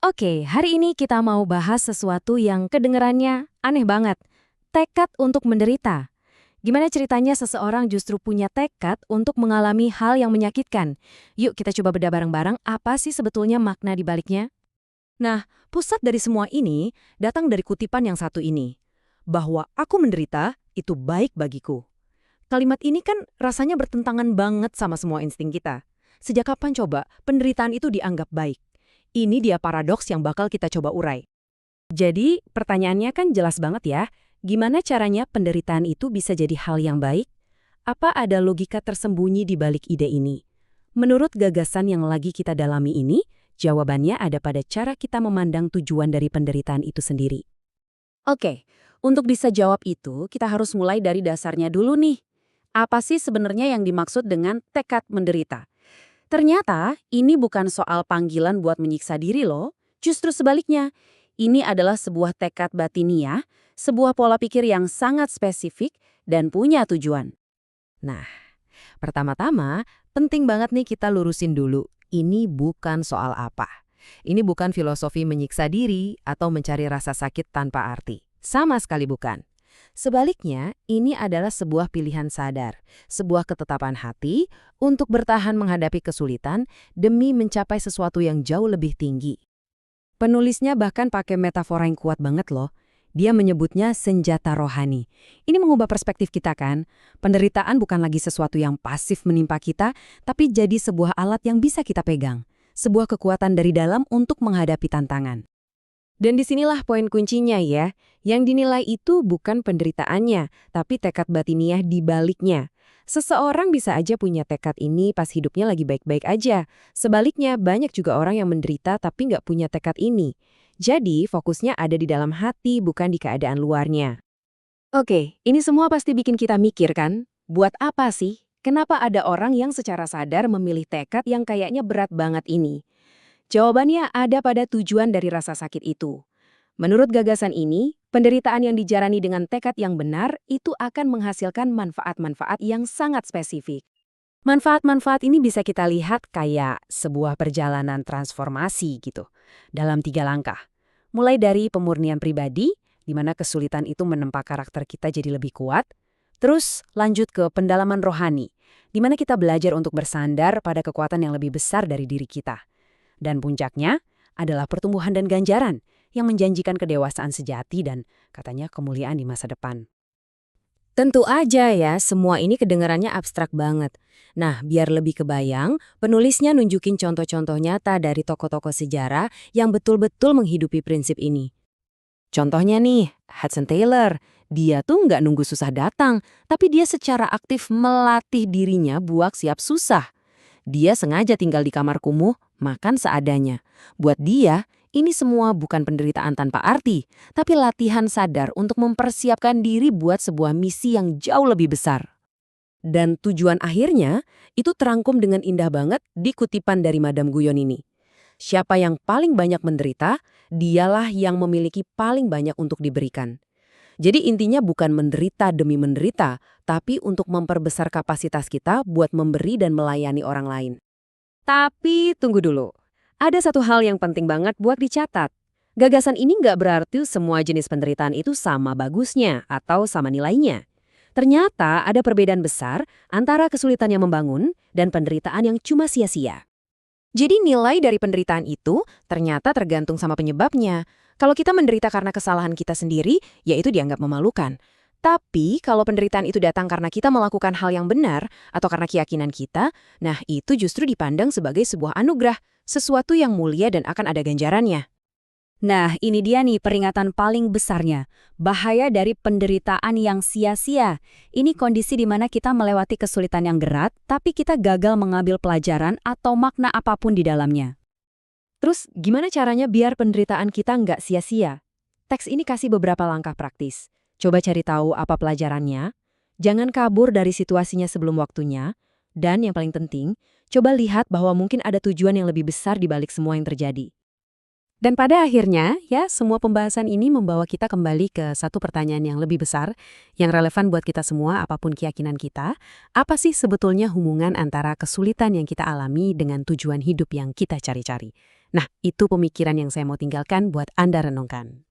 Oke, hari ini kita mau bahas sesuatu yang kedengerannya aneh banget. Tekad untuk menderita. Gimana ceritanya seseorang justru punya tekad untuk mengalami hal yang menyakitkan? Yuk kita coba bedah bareng-bareng apa sih sebetulnya makna di baliknya? Nah, pusat dari semua ini datang dari kutipan yang satu ini. Bahwa aku menderita, itu baik bagiku. Kalimat ini kan rasanya bertentangan banget sama semua insting kita. Sejak kapan coba penderitaan itu dianggap baik? Ini dia paradoks yang bakal kita coba urai. Jadi, pertanyaannya kan jelas banget ya. Gimana caranya penderitaan itu bisa jadi hal yang baik? Apa ada logika tersembunyi di balik ide ini? Menurut gagasan yang lagi kita dalami ini, jawabannya ada pada cara kita memandang tujuan dari penderitaan itu sendiri. Oke, untuk bisa jawab itu, kita harus mulai dari dasarnya dulu nih. Apa sih sebenarnya yang dimaksud dengan tekad menderita? Ternyata, ini bukan soal panggilan buat menyiksa diri loh. Justru sebaliknya, ini adalah sebuah tekad batiniah, sebuah pola pikir yang sangat spesifik dan punya tujuan. Nah, pertama-tama, penting banget nih kita lurusin dulu. Ini bukan soal apa. Ini bukan filosofi menyiksa diri atau mencari rasa sakit tanpa arti. Sama sekali bukan. Sebaliknya, ini adalah sebuah pilihan sadar, sebuah ketetapan hati untuk bertahan menghadapi kesulitan demi mencapai sesuatu yang jauh lebih tinggi. Penulisnya bahkan pakai metafora yang kuat banget loh. Dia menyebutnya senjata rohani. Ini mengubah perspektif kita kan? Penderitaan bukan lagi sesuatu yang pasif menimpa kita, tapi jadi sebuah alat yang bisa kita pegang. Sebuah kekuatan dari dalam untuk menghadapi tantangan. Dan disinilah poin kuncinya ya, yang dinilai itu bukan penderitaannya, tapi tekad batiniah di baliknya. Seseorang bisa aja punya tekad ini pas hidupnya lagi baik-baik aja. Sebaliknya, banyak juga orang yang menderita tapi nggak punya tekad ini. Jadi, fokusnya ada di dalam hati, bukan di keadaan luarnya. Oke, ini semua pasti bikin kita mikir kan? Buat apa sih? Kenapa ada orang yang secara sadar memilih tekad yang kayaknya berat banget ini? Jawabannya ada pada tujuan dari rasa sakit itu. Menurut gagasan ini, penderitaan yang dijalani dengan tekad yang benar itu akan menghasilkan manfaat-manfaat yang sangat spesifik. Manfaat-manfaat ini bisa kita lihat kayak sebuah perjalanan transformasi gitu, dalam 3 langkah. Mulai dari pemurnian pribadi, di mana kesulitan itu menempa karakter kita jadi lebih kuat, terus lanjut ke pendalaman rohani, di mana kita belajar untuk bersandar pada kekuatan yang lebih besar dari diri kita. Dan puncaknya adalah pertumbuhan dan ganjaran yang menjanjikan kedewasaan sejati dan katanya kemuliaan di masa depan. Tentu aja ya, semua ini kedengarannya abstrak banget. Nah, biar lebih kebayang, penulisnya nunjukin contoh-contoh nyata dari tokoh-tokoh sejarah yang betul-betul menghidupi prinsip ini. Contohnya nih, Hudson Taylor. Dia tuh nggak nunggu susah datang, tapi dia secara aktif melatih dirinya buat siap susah. Dia sengaja tinggal di kamar kumuh, makan seadanya. Buat dia, ini semua bukan penderitaan tanpa arti, tapi latihan sadar untuk mempersiapkan diri buat sebuah misi yang jauh lebih besar. Dan tujuan akhirnya, itu terangkum dengan indah banget di kutipan dari Madame Guyon ini. Siapa yang paling banyak menderita, dialah yang memiliki paling banyak untuk diberikan. Jadi intinya bukan menderita demi menderita, tapi untuk memperbesar kapasitas kita buat memberi dan melayani orang lain. Tapi tunggu dulu. Ada satu hal yang penting banget buat dicatat. Gagasan ini nggak berarti semua jenis penderitaan itu sama bagusnya atau sama nilainya. Ternyata ada perbedaan besar antara kesulitan yang membangun dan penderitaan yang cuma sia-sia. Jadi nilai dari penderitaan itu ternyata tergantung sama penyebabnya. Kalau kita menderita karena kesalahan kita sendiri, ya itu dianggap memalukan. Tapi kalau penderitaan itu datang karena kita melakukan hal yang benar atau karena keyakinan kita, nah itu justru dipandang sebagai sebuah anugerah, sesuatu yang mulia dan akan ada ganjarannya. Nah, ini dia nih peringatan paling besarnya. Bahaya dari penderitaan yang sia-sia. Ini kondisi di mana kita melewati kesulitan yang berat, tapi kita gagal mengambil pelajaran atau makna apapun di dalamnya. Terus, gimana caranya biar penderitaan kita nggak sia-sia? Teks ini kasih beberapa langkah praktis. Coba cari tahu apa pelajarannya. Jangan kabur dari situasinya sebelum waktunya. Dan yang paling penting, coba lihat bahwa mungkin ada tujuan yang lebih besar di balik semua yang terjadi. Dan pada akhirnya, ya semua pembahasan ini membawa kita kembali ke satu pertanyaan yang lebih besar, yang relevan buat kita semua apapun keyakinan kita. Apa sih sebetulnya hubungan antara kesulitan yang kita alami dengan tujuan hidup yang kita cari-cari? Nah, itu pemikiran yang saya mau tinggalkan buat Anda renungkan.